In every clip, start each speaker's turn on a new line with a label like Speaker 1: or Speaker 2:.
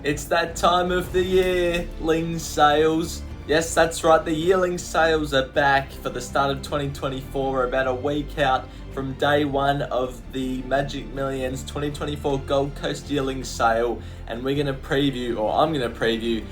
Speaker 1: It's that time of the year, Yearling sales. Yes, that's right, the Yearling sales are back for the start of 2024. We're about a week out from day one of the Magic Millions 2024 Gold Coast Yearling sale, and we're going to preview, or I'm going to preview,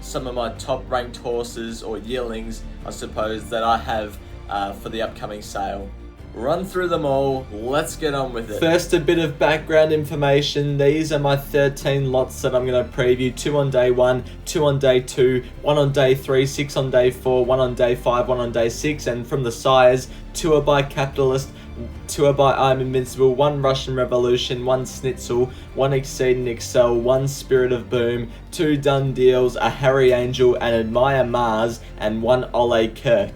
Speaker 1: some of my top ranked horses, or yearlings, I suppose, that I have for the upcoming sale. Run through them all, let's get on with it. First, a bit of background information. These are my 13 lots that I'm going to preview. 2 on day 1, 2 on day 2, 1 on day 3, 6 on day 4, 1 on day 5, 1 on day 6. And from the sires, 2 are by Capitalist, 2 are by I'm Invincible, 1 Russian Revolution, 1 Schnitzel, 1 Exceed and Excel, 1 Spirit of Boom, 2 Done Deals, a Harry Angel, and Admire Mars, and 1 Ole Kirk.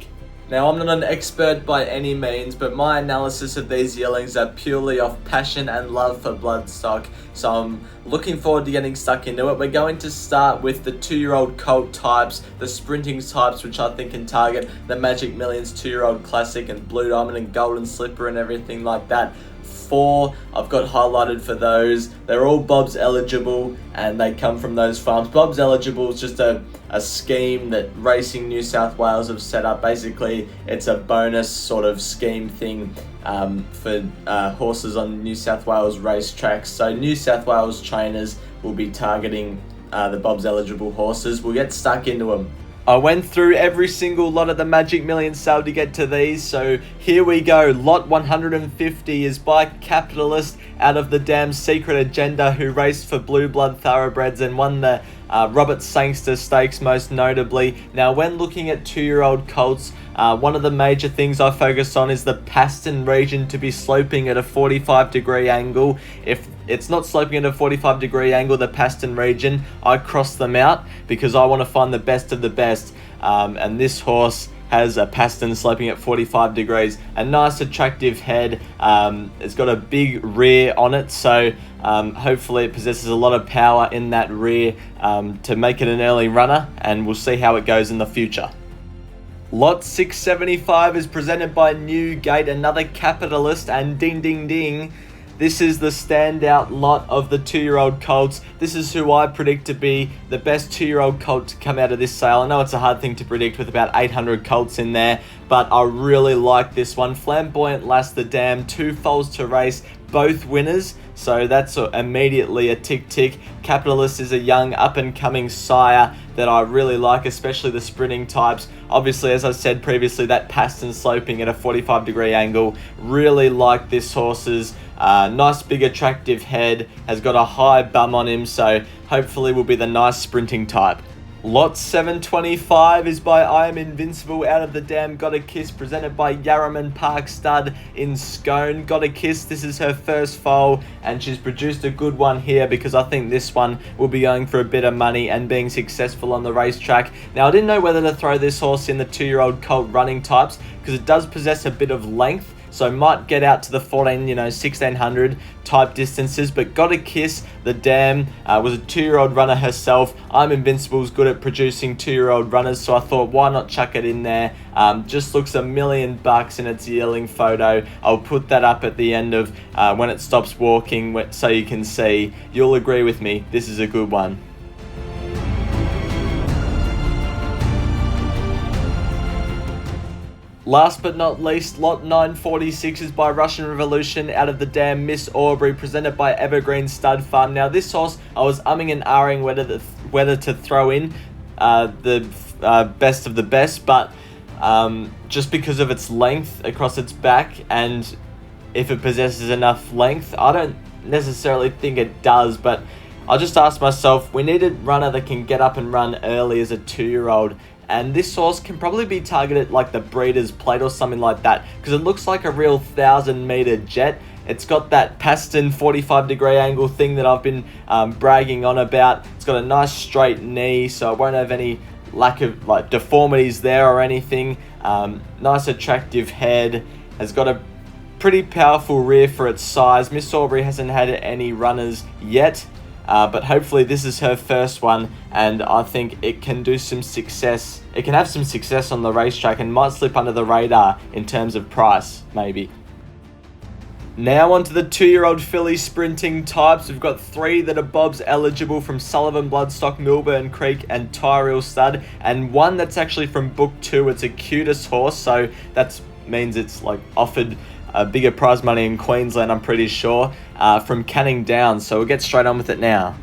Speaker 1: Now, I'm not an expert by any means, but my analysis of these yearlings are purely off passion and love for bloodstock, so I'm looking forward to getting stuck into it. We're going to start with the 2-year-old colt types, the sprinting types, which I think can target the Magic Millions 2-year-old Classic and Blue Diamond and Golden Slipper and everything like that. 4 I've got highlighted for those. They're all Bob's eligible and they come from those farms. Bob's eligible is just a scheme that Racing New South Wales have set up. Basically, it's a bonus sort of scheme thing for horses on New South Wales racetracks. So New South Wales trainers will be targeting the Bob's eligible horses. We'll get stuck into them. I went through every single lot of the Magic Millions sale to get to these, so here we go. Lot 150 is by Capitalist out of the damn Secret Agenda, who raced for Blue Blood Thoroughbreds and won the Robert Sangster Stakes most notably. Now, when looking at 2-year-old colts, one of the major things I focus on is the Paston region to be sloping at a 45-degree angle. If it's not sloping at a 45-degree angle, the Paston region, I cross them out because I want to find the best of the best. And this horse has a Paston sloping at 45 degrees, a nice attractive head. It's got a big rear on it, so hopefully it possesses a lot of power in that rear to make it an early runner, and we'll see how it goes in the future. Lot 675 is presented by Newgate, another Capitalist, and ding ding ding, this is the standout lot of the 2-year-old colts. This is who I predict to be the best 2-year-old colt to come out of this sale. I know it's a hard thing to predict with about 800 colts in there, but I really like this one. Flamboyant Lass the Dam, 2 foals to race, both winners, so that's immediately a tick. Capitalist is a young up-and-coming sire that I really like, especially the sprinting types. Obviously, as I said previously, that Paston sloping at a 45-degree angle. Really like this horse's nice big attractive head, has got a high bum on him, so hopefully will be the nice sprinting type. Lot 725 is by I Am Invincible out of the Dam Got a Kiss, presented by Yarraman Park Stud in Scone. Got a Kiss, this is her first foal, and she's produced a good one here because I think this one will be going for a bit of money and being successful on the racetrack. Now, I didn't know whether to throw this horse in the 2-year-old colt running types because it does possess a bit of length, so might get out to the 1600 type distances, but Got a Kiss, the Dam, was a 2-year-old runner herself. I'm Invincible's good at producing 2-year-old runners, so I thought, why not chuck it in there? Just looks $1 million in its yearling photo. I'll put that up at the end of when it stops walking so you can see. You'll agree with me, this is a good one. Last but not least, lot 946 is by Russian Revolution out of the Dam Miss Aubrey, presented by Evergreen Stud Farm. Now, this horse, I was umming and ahhing whether to throw in the best of the best, but just because of its length across its back, and if it possesses enough length, I don't necessarily think it does, but I just asked myself, we need a runner that can get up and run early as a 2-year-old. And this horse can probably be targeted like the Breeders' Plate or something like that, because it looks like a real 1,000-meter jet. It's got that Paston 45-degree angle thing that I've been bragging on about. It's got a nice straight knee, so it won't have any lack of deformities there or anything. Nice attractive head. Has got a pretty powerful rear for its size. Miss Aubrey hasn't had any runners yet, but hopefully this is her first one, and I think it can do some success. It can have some success on the racetrack and might slip under the radar in terms of price, maybe. Now onto the 2-year-old filly sprinting types. We've got 3 that are Bob's eligible from Sullivan Bloodstock, Millburn Creek and Tyrrell Stud, and 1 that's actually from Book 2. It's a cutest horse, so that means it's like offered a bigger prize money in Queensland, I'm pretty sure, from Canning Downs. So we'll get straight on with it now.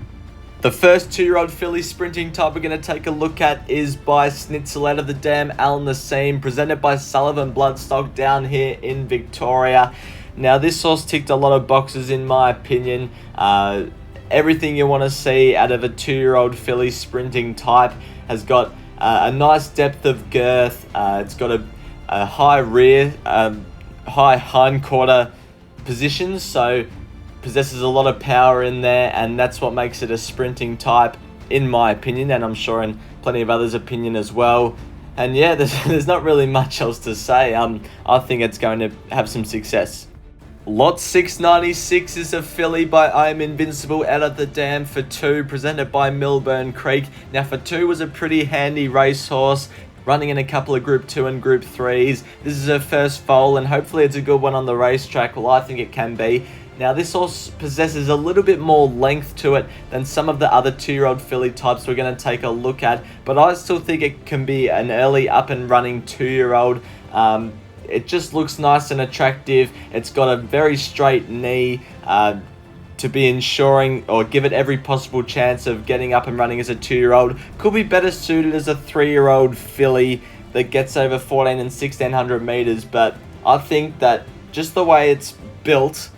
Speaker 1: The first 2-year-old filly sprinting type we're going to take a look at is by Snitzel out of the Dam Al Nassim, presented by Sullivan Bloodstock down here in Victoria. Now this horse ticked a lot of boxes in my opinion. Everything you want to see out of a 2-year-old filly sprinting type. Has got a nice depth of girth. It's got a high rear, high hindquarter position, so possesses a lot of power in there, and that's what makes it a sprinting type in my opinion, and I'm sure in plenty of others' opinion as well. And yeah, there's not really much else to say. I think it's going to have some success. Lot 696 is a filly by I Am Invincible out of the Dam for 2, presented by Millburn Creek. Now for 2 was a pretty handy racehorse, running in a couple of Group 2 and Group 3s. This is her first foal, and hopefully it's a good one on the racetrack. Well, I think it can be. Now this horse possesses a little bit more length to it than some of the other 2-year-old filly types we're going to take a look at, but I still think it can be an early up and running 2-year-old. It just looks nice and attractive. It's got a very straight knee to be ensuring or give it every possible chance of getting up and running as a 2-year-old. Could be better suited as a 3-year-old filly that gets over 14 and 1600 meters, but I think that just the way it's built,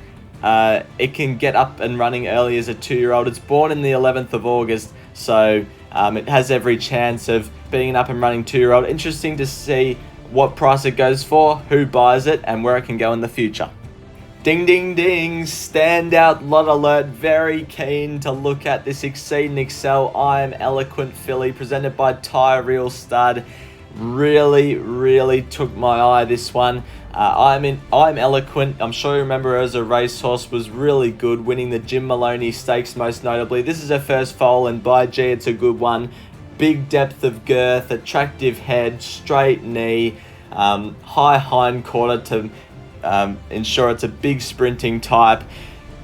Speaker 1: it can get up and running early as a 2-year-old. It's born in the 11th of August, so it has every chance of being an up and running 2-year-old. Interesting to see what price it goes for, who buys it, and where it can go in the future. Ding, ding, ding, standout lot alert. Very keen to look at this Exceed and Excel I Am Eloquent filly, presented by Tyrrell Stud. Really took my eye, this one. I'm Eloquent, I'm sure you remember her as a racehorse, was really good, winning the Jim Maloney Stakes most notably. This is her first foal, and by G, it's a good one. Big depth of girth, attractive head, straight knee, high hindquarter to ensure it's a big sprinting type.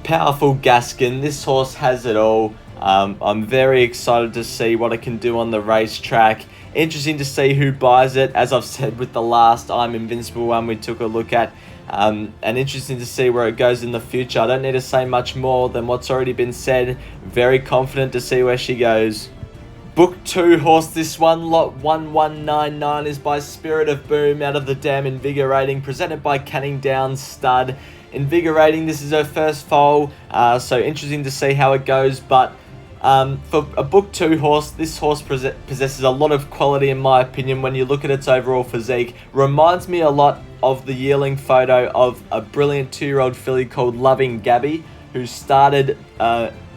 Speaker 1: Powerful Gaskin. This horse has it all. I'm very excited to see what it can do on the racetrack. Interesting to see who buys it, as I've said with the last I'm Invincible one we took a look at. And interesting to see where it goes in the future. I don't need to say much more than what's already been said. Very confident to see where she goes. Book 2 horse, this one, lot 1199, is by Spirit of Boom out of the Dam Invigorating, presented by Canning Downs Stud. Invigorating, this is her first foal, so interesting to see how it goes, but for a Book 2 horse, this horse possesses a lot of quality in my opinion when you look at its overall physique. Reminds me a lot of the yearling photo of a brilliant 2-year-old filly called Loving Gabby, who started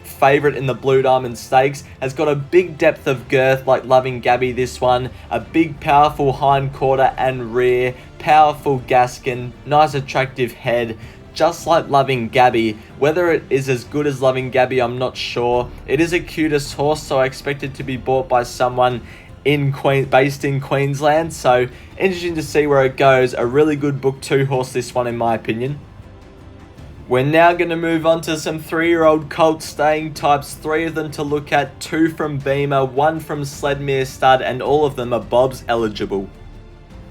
Speaker 1: favourite in the Blue Diamond Stakes. Has got a big depth of girth like Loving Gabby, this one. A big powerful hindquarter and rear. Powerful Gaskin. Nice attractive head. Just like Loving Gabby. Whether it is as good as Loving Gabby, I'm not sure. It is a cutest horse, so I expect it to be bought by someone based in Queensland. So interesting to see where it goes. A really good Book 2 horse, this one, in my opinion. We're now going to move on to some 3-year-old colt staying types, 3 of them to look at, 2 from Beamer, 1 from Sledmere Stud, and all of them are Bob's eligible.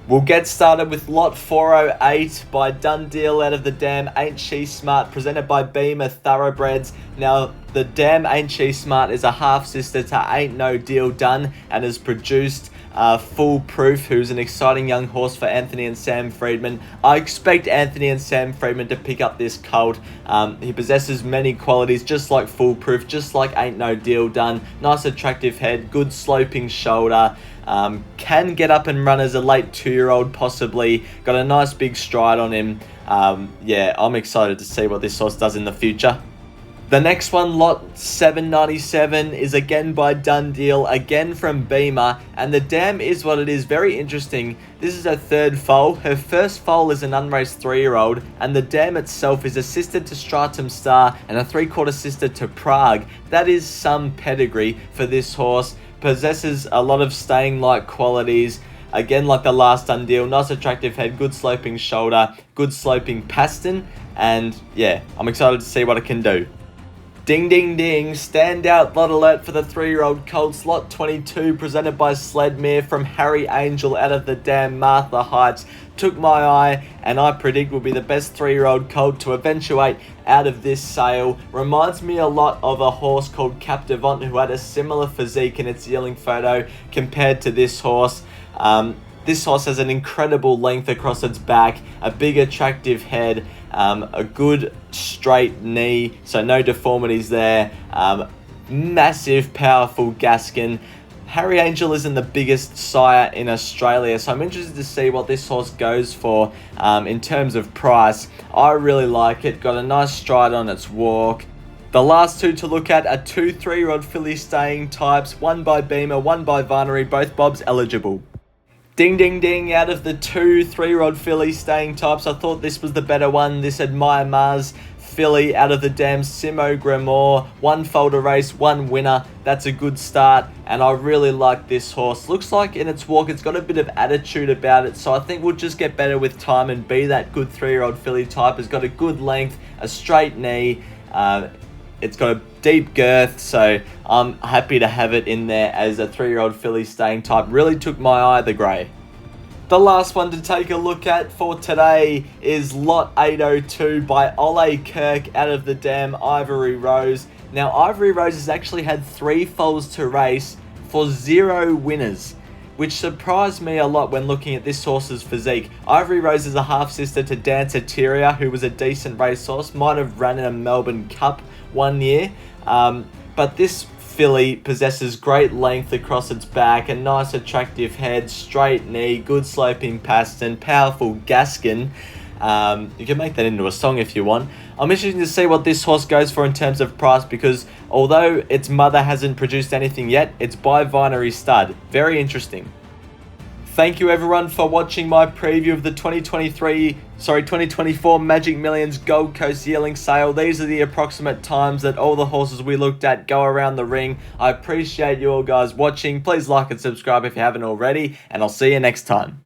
Speaker 1: We'll get started with lot 408 by Dundeal out of the Dam Ain't She Smart, presented by Beamer Thoroughbreds. Now, the Dam Ain't She Smart is a half-sister to Ain't No Deal Done, and has produced Foolproof, who's an exciting young horse for Anthony and Sam Friedman. I expect Anthony and Sam Friedman to pick up this colt. He possesses many qualities, just like Foolproof, just like Ain't No Deal Done. Nice attractive head, good sloping shoulder. Can get up and run as a late 2-year-old possibly. Got a nice big stride on him. Yeah, I'm excited to see what this horse does in the future. The next one, lot 797, is again by Dundeal, again from Beamer, and the Dam is what it is. Very interesting. This is her 3rd foal. Her first foal is an unraced 3-year-old, and the Dam itself is a sister to Stratum Star and a 3/4 sister to Prague. That is some pedigree for this horse. Possesses a lot of staying-like qualities. Again, like the last done deal, nice attractive head, good sloping shoulder, good sloping pastern, and yeah, I'm excited to see what it can do. Ding, ding, ding. Standout lot alert for the 3-year-old colt, slot 22, presented by Sledmere from Harry Angel out of the dam Martha Heights. Took my eye, and I predict will be the best 3-year-old colt to eventuate out of this sale. Reminds me a lot of a horse called Captivant, who had a similar physique in its yearling photo compared to this horse. This horse has an incredible length across its back, a big attractive head, a good straight knee, so no deformities there, massive powerful Gaskin. Harry Angel isn't the biggest sire in Australia, so I'm interested to see what this horse goes for in terms of price. I really like it, got a nice stride on its walk. The last two to look at are two 3-year-old filly staying types, one by Beamer, one by Vinery, both Bobs eligible. Ding, ding, ding. Out of the two 3-year-old filly staying types, I thought this was the better one. This Admire Mars filly out of the dam Simo Grimoire. One folder race, one winner. That's a good start, and I really like this horse. Looks like in its walk it's got a bit of attitude about it, so I think we'll just get better with time and be that good 3-year-old filly type. It's got a good length, a straight knee. It's got a deep girth, so I'm happy to have it in there as a 3-year-old filly staying type. Really took my eye, the grey. The last one to take a look at for today is lot 802 by Ole Kirk out of the dam Ivory Rose. Now, Ivory Rose has actually had 3 foals to race for 0 winners, which surprised me a lot when looking at this horse's physique. Ivory Rose is a half-sister to Danceteria, who was a decent racehorse, might have ran in a Melbourne Cup one year, but this filly possesses great length across its back, a nice attractive head, straight knee, good sloping pastern, powerful Gaskin. You can make that into a song if you want. I'm interested to see what this horse goes for in terms of price, because although its mother hasn't produced anything yet, it's by Vinery Stud. Very interesting. Thank you everyone for watching my preview of the 2024 Magic Millions Gold Coast Yearling sale. These are the approximate times that all the horses we looked at go around the ring. I appreciate you all guys watching. Please like and subscribe if you haven't already, and I'll see you next time.